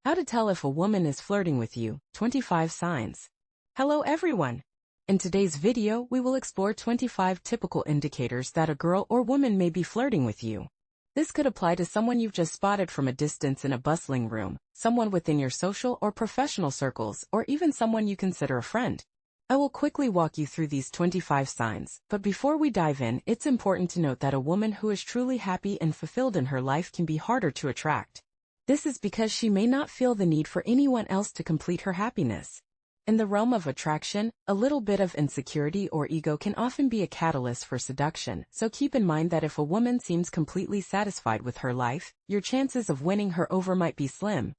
How to tell if a woman is flirting with you, 25 signs. Hello everyone! In today's video, we will explore 25 typical indicators that a girl or woman may be flirting with you. This could apply to someone you've just spotted from a distance in a bustling room, someone within your social or professional circles, or even someone you consider a friend. I will quickly walk you through these 25 signs, but before we dive in, it's important to note that a woman who is truly happy and fulfilled in her life can be harder to attract. This is because she may not feel the need for anyone else to complete her happiness. In the realm of attraction, a little bit of insecurity or ego can often be a catalyst for seduction, so keep in mind that if a woman seems completely satisfied with her life, your chances of winning her over might be slim,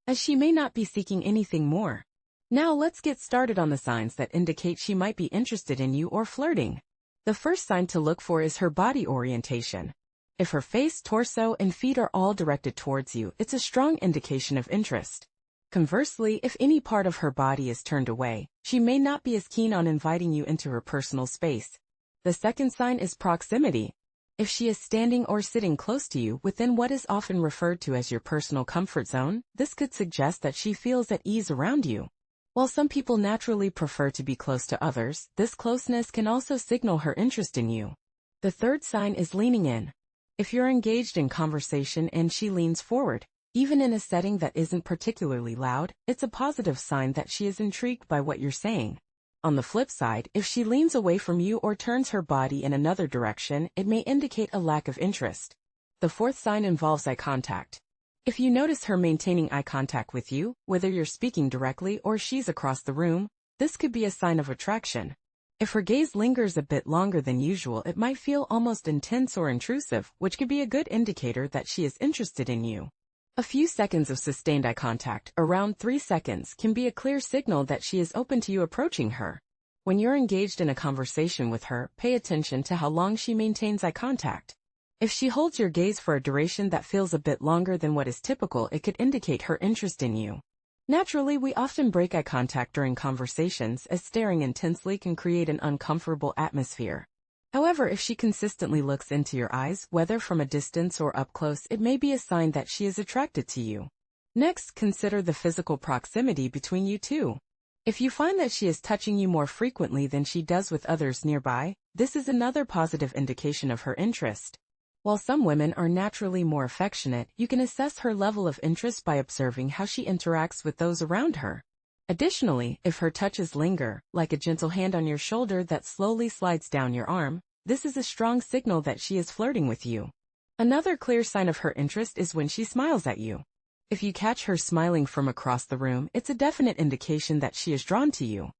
as she may not be seeking anything more. Now let's get started on the signs that indicate she might be interested in you or flirting. The first sign to look for is her body orientation. If her face, torso, and feet are all directed towards you, it's a strong indication of interest. Conversely, if any part of her body is turned away, she may not be as keen on inviting you into her personal space. The second sign is proximity. If she is standing or sitting close to you within what is often referred to as your personal comfort zone, this could suggest that she feels at ease around you. While some people naturally prefer to be close to others, this closeness can also signal her interest in you. The third sign is leaning in. If you're engaged in conversation and she leans forward, even in a setting that isn't particularly loud, it's a positive sign that she is intrigued by what you're saying. On the flip side, if she leans away from you or turns her body in another direction, it may indicate a lack of interest. The fourth sign involves eye contact. If you notice her maintaining eye contact with you, whether you're speaking directly or she's across the room, this could be a sign of attraction. If her gaze lingers a bit longer than usual, it might feel almost intense or intrusive, which could be a good indicator that she is interested in you. A few seconds of sustained eye contact, around 3 seconds, can be a clear signal that she is open to you approaching her. When you're engaged in a conversation with her, pay attention to how long she maintains eye contact. If she holds your gaze for a duration that feels a bit longer than what is typical, it could indicate her interest in you. Naturally, we often break eye contact during conversations, as staring intensely can create an uncomfortable atmosphere. However, if she consistently looks into your eyes, whether from a distance or up close, it may be a sign that she is attracted to you. Next, consider the physical proximity between you two. If you find that she is touching you more frequently than she does with others nearby, this is another positive indication of her interest. While some women are naturally more affectionate, you can assess her level of interest by observing how she interacts with those around her. Additionally, if her touches linger, like a gentle hand on your shoulder that slowly slides down your arm, this is a strong signal that she is flirting with you. Another clear sign of her interest is when she smiles at you. If you catch her smiling from across the room, it's a definite indication that she is drawn to you.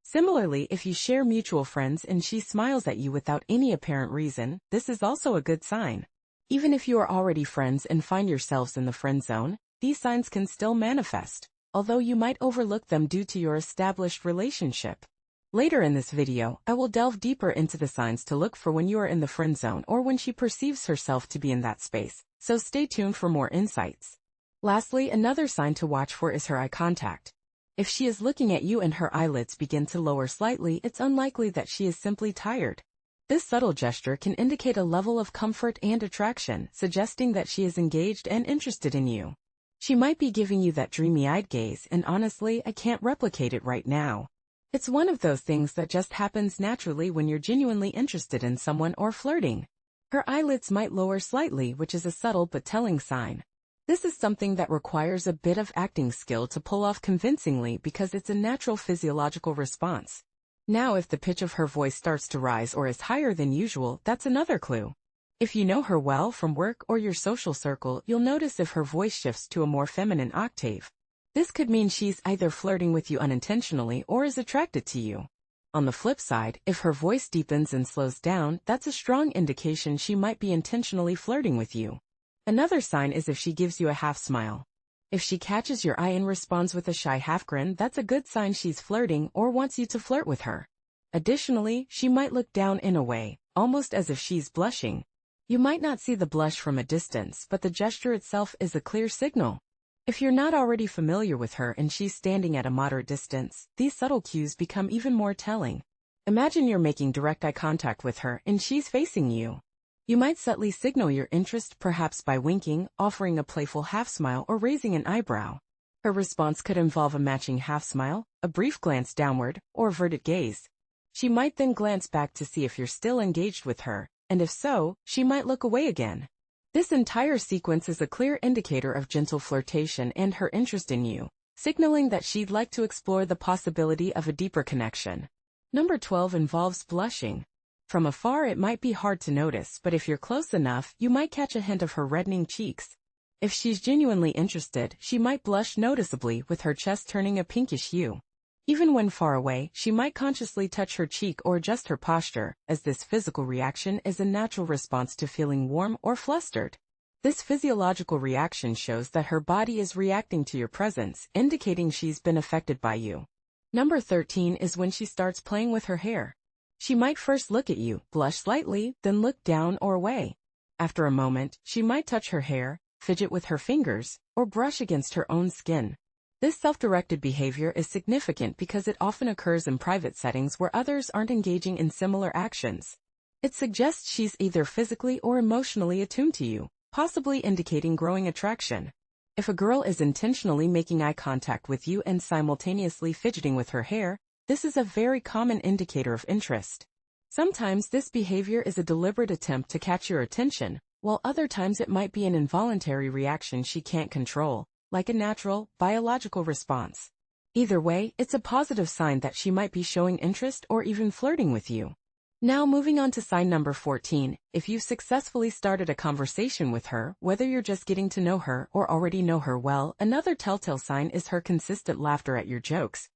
Similarly, if you share mutual friends and she smiles at you without any apparent reason, this is also a good sign. Even if you are already friends and find yourselves in the friend zone, these signs can still manifest, although you might overlook them due to your established relationship. Later in this video, I will delve deeper into the signs to look for when you are in the friend zone or when she perceives herself to be in that space, so stay tuned for more insights. Lastly, another sign to watch for is her eye contact. If she is looking at you and her eyelids begin to lower slightly, it's unlikely that she is simply tired. This subtle gesture can indicate a level of comfort and attraction, suggesting that she is engaged and interested in you. She might be giving you that dreamy-eyed gaze, and honestly, I can't replicate it right now. It's one of those things that just happens naturally when you're genuinely interested in someone or flirting. Her eyelids might lower slightly, which is a subtle but telling sign. This is something that requires a bit of acting skill to pull off convincingly because it's a natural physiological response. Now, if the pitch of her voice starts to rise or is higher than usual, that's another clue. If you know her well from work or your social circle, you'll notice if her voice shifts to a more feminine octave. This could mean she's either flirting with you unintentionally or is attracted to you. On the flip side, if her voice deepens and slows down, that's a strong indication she might be intentionally flirting with you. Another sign is if she gives you a half smile. If she catches your eye and responds with a shy half grin, that's a good sign she's flirting or wants you to flirt with her. Additionally, she might look down in a way, almost as if she's blushing. You might not see the blush from a distance, but the gesture itself is a clear signal. If you're not already familiar with her and she's standing at a moderate distance, these subtle cues become even more telling. Imagine you're making direct eye contact with her and she's facing you. You might subtly signal your interest, perhaps by winking, offering a playful half-smile, or raising an eyebrow. Her response could involve a matching half-smile, a brief glance downward, or averted gaze. She might then glance back to see if you're still engaged with her, and if so, she might look away again. This entire sequence is a clear indicator of gentle flirtation and her interest in you, signaling that she'd like to explore the possibility of a deeper connection. Number 12 involves blushing. From afar it might be hard to notice, but if you're close enough, you might catch a hint of her reddening cheeks. If she's genuinely interested, she might blush noticeably with her chest turning a pinkish hue. Even when far away, she might consciously touch her cheek or adjust her posture, as this physical reaction is a natural response to feeling warm or flustered. This physiological reaction shows that her body is reacting to your presence, indicating she's been affected by you. Number 13 is when she starts playing with her hair. She might first look at you, blush slightly, then look down or away. After a moment, she might touch her hair, fidget with her fingers, or brush against her own skin. This self-directed behavior is significant because it often occurs in private settings where others aren't engaging in similar actions. It suggests she's either physically or emotionally attuned to you, possibly indicating growing attraction. If a girl is intentionally making eye contact with you and simultaneously fidgeting with her hair, this is a very common indicator of interest. Sometimes this behavior is a deliberate attempt to catch your attention, while other times it might be an involuntary reaction she can't control, like a natural, biological response. Either way, it's a positive sign that she might be showing interest or even flirting with you. Now moving on to sign number 14, if you've successfully started a conversation with her, whether you're just getting to know her or already know her well, another telltale sign is her consistent laughter at your jokes,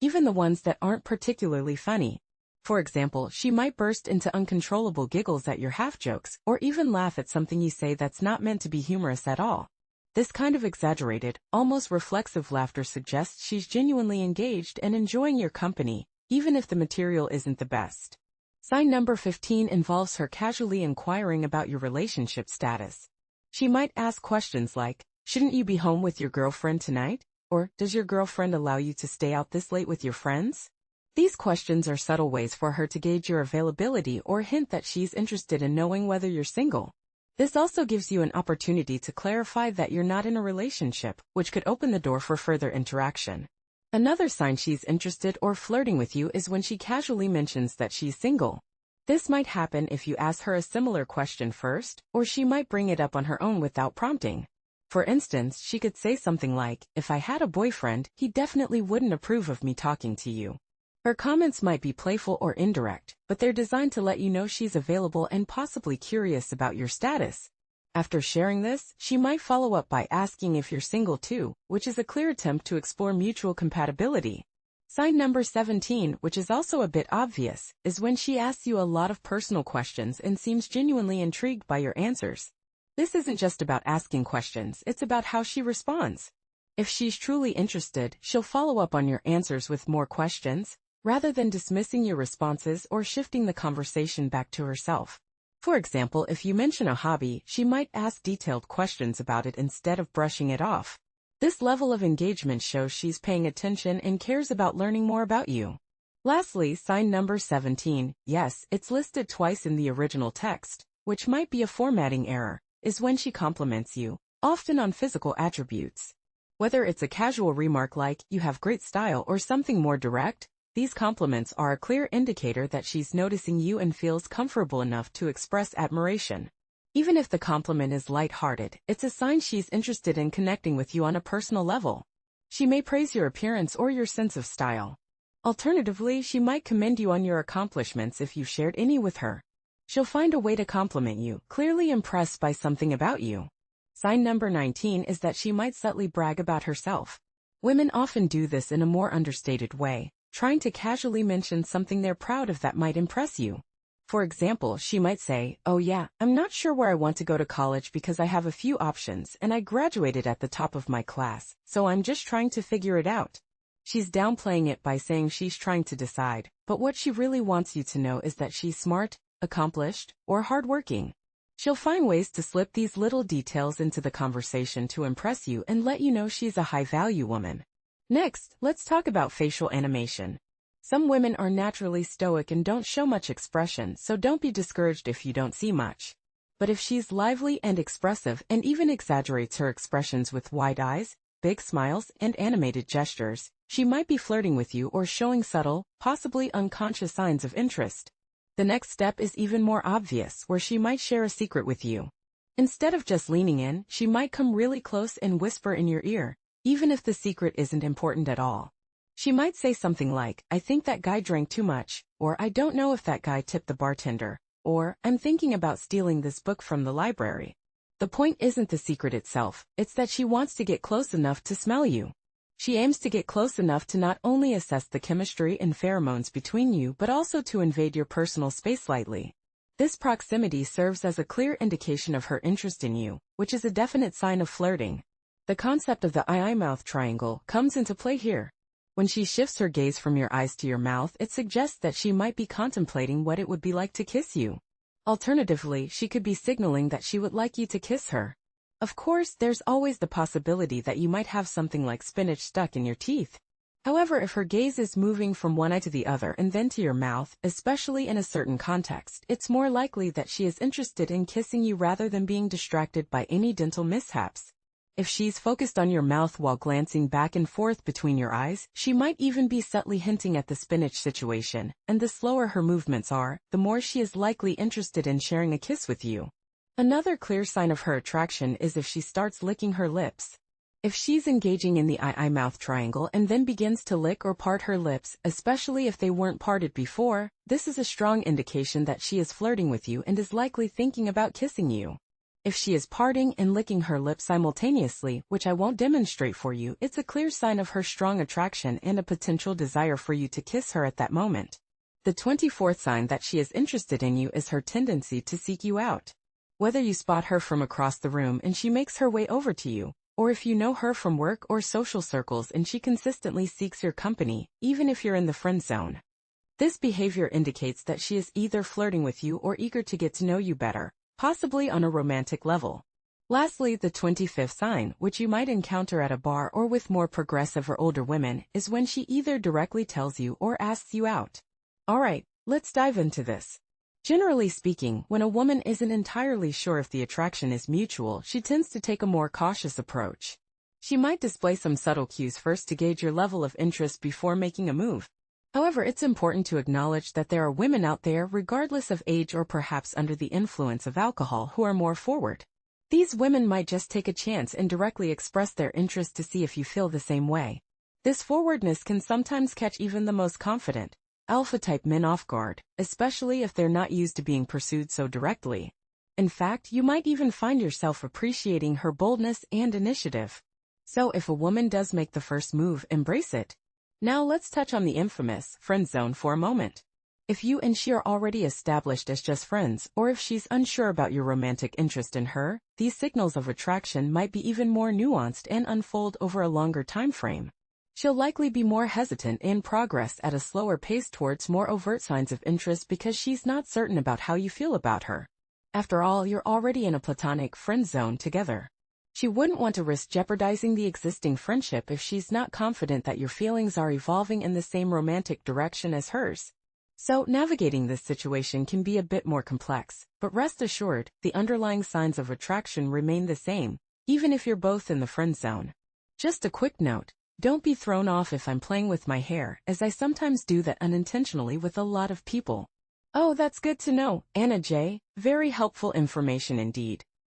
even the ones that aren't particularly funny. For example, she might burst into uncontrollable giggles at your half-jokes, or even laugh at something you say that's not meant to be humorous at all. This kind of exaggerated, almost reflexive laughter suggests she's genuinely engaged and enjoying your company, even if the material isn't the best. Sign number 15 involves her casually inquiring about your relationship status. She might ask questions like, "Shouldn't you be home with your girlfriend tonight?" Or, "Does your girlfriend allow you to stay out this late with your friends?" These questions are subtle ways for her to gauge your availability or hint that she's interested in knowing whether you're single. This also gives you an opportunity to clarify that you're not in a relationship, which could open the door for further interaction. Another sign she's interested or flirting with you is when she casually mentions that she's single. This might happen if you ask her a similar question first, or she might bring it up on her own without prompting. For instance, she could say something like, "If I had a boyfriend, he definitely wouldn't approve of me talking to you." Her comments might be playful or indirect, but they're designed to let you know she's available and possibly curious about your status. After sharing this, she might follow up by asking if you're single too, which is a clear attempt to explore mutual compatibility. Sign number 17, which is also a bit obvious, is when she asks you a lot of personal questions and seems genuinely intrigued by your answers. This isn't just about asking questions, it's about how she responds. If she's truly interested, she'll follow up on your answers with more questions, rather than dismissing your responses or shifting the conversation back to herself. For example, if you mention a hobby, she might ask detailed questions about it instead of brushing it off. This level of engagement shows she's paying attention and cares about learning more about you. Lastly, sign number 17, yes, it's listed twice in the original text, which might be a formatting error, is when she compliments you, often on physical attributes. Whether it's a casual remark like, "You have great style," or something more direct, these compliments are a clear indicator that she's noticing you and feels comfortable enough to express admiration. Even if the compliment is light-hearted, it's a sign she's interested in connecting with you on a personal level. She may praise your appearance or your sense of style. Alternatively, she might commend you on your accomplishments if you've shared any with her. She'll find a way to compliment you, clearly impressed by something about you. Sign number 19 is that she might subtly brag about herself. Women often do this in a more understated way, trying to casually mention something they're proud of that might impress you. For example, she might say, "Oh yeah, I'm not sure where I want to go to college because I have a few options and I graduated at the top of my class, so I'm just trying to figure it out." She's downplaying it by saying she's trying to decide, but what she really wants you to know is that she's smart, accomplished, or hardworking. She'll find ways to slip these little details into the conversation to impress you and let you know she's a high-value woman. Next, let's talk about facial animation. Some women are naturally stoic and don't show much expression, so don't be discouraged if you don't see much. But if she's lively and expressive and even exaggerates her expressions with wide eyes, big smiles, and animated gestures, she might be flirting with you or showing subtle, possibly unconscious signs of interest. The next step is even more obvious, where she might share a secret with you. Instead of just leaning in, she might come really close and whisper in your ear, even if the secret isn't important at all. She might say something like, "I think that guy drank too much," or "I don't know if that guy tipped the bartender," or "I'm thinking about stealing this book from the library." The point isn't the secret itself, it's that she wants to get close enough to smell you. She aims to get close enough to not only assess the chemistry and pheromones between you but also to invade your personal space slightly. This proximity serves as a clear indication of her interest in you, which is a definite sign of flirting. The concept of the eye-mouth triangle comes into play here. When she shifts her gaze from your eyes to your mouth, it suggests that she might be contemplating what it would be like to kiss you. Alternatively, she could be signaling that she would like you to kiss her. Of course, there's always the possibility that you might have something like spinach stuck in your teeth. However, if her gaze is moving from one eye to the other and then to your mouth, especially in a certain context, it's more likely that she is interested in kissing you rather than being distracted by any dental mishaps. If she's focused on your mouth while glancing back and forth between your eyes, she might even be subtly hinting at the spinach situation, and the slower her movements are, the more she is likely interested in sharing a kiss with you. Another clear sign of her attraction is if she starts licking her lips. If she's engaging in the eye-mouth triangle and then begins to lick or part her lips, especially if they weren't parted before, this is a strong indication that she is flirting with you and is likely thinking about kissing you. If she is parting and licking her lips simultaneously, which I won't demonstrate for you, it's a clear sign of her strong attraction and a potential desire for you to kiss her at that moment. The 24th sign that she is interested in you is her tendency to seek you out. Whether you spot her from across the room and she makes her way over to you, or if you know her from work or social circles and she consistently seeks your company, even if you're in the friend zone. This behavior indicates that she is either flirting with you or eager to get to know you better, possibly on a romantic level. Lastly, the 25th sign, which you might encounter at a bar or with more progressive or older women, is when she either directly tells you or asks you out. Alright, let's dive into this. Generally speaking, when a woman isn't entirely sure if the attraction is mutual, she tends to take a more cautious approach. She might display some subtle cues first to gauge your level of interest before making a move. However, it's important to acknowledge that there are women out there, regardless of age or perhaps under the influence of alcohol, who are more forward. These women might just take a chance and directly express their interest to see if you feel the same way. This forwardness can sometimes catch even the most confident, alpha-type men off guard, especially if they're not used to being pursued so directly. In fact, you might even find yourself appreciating her boldness and initiative. So if a woman does make the first move, embrace it. Now let's touch on the infamous friend zone for a moment. If you and she are already established as just friends, or if she's unsure about your romantic interest in her, these signals of attraction might be even more nuanced and unfold over a longer time frame. She'll likely be more hesitant and progress at a slower pace towards more overt signs of interest because she's not certain about how you feel about her. After all, you're already in a platonic friend zone together. She wouldn't want to risk jeopardizing the existing friendship if she's not confident that your feelings are evolving in the same romantic direction as hers. So, navigating this situation can be a bit more complex, but rest assured, the underlying signs of attraction remain the same, even if you're both in the friend zone. Just a quick note. Don't be thrown off if I'm playing with my hair, as I sometimes do that unintentionally with a lot of people. Oh, that's good to know, Anna J. Very helpful information indeed.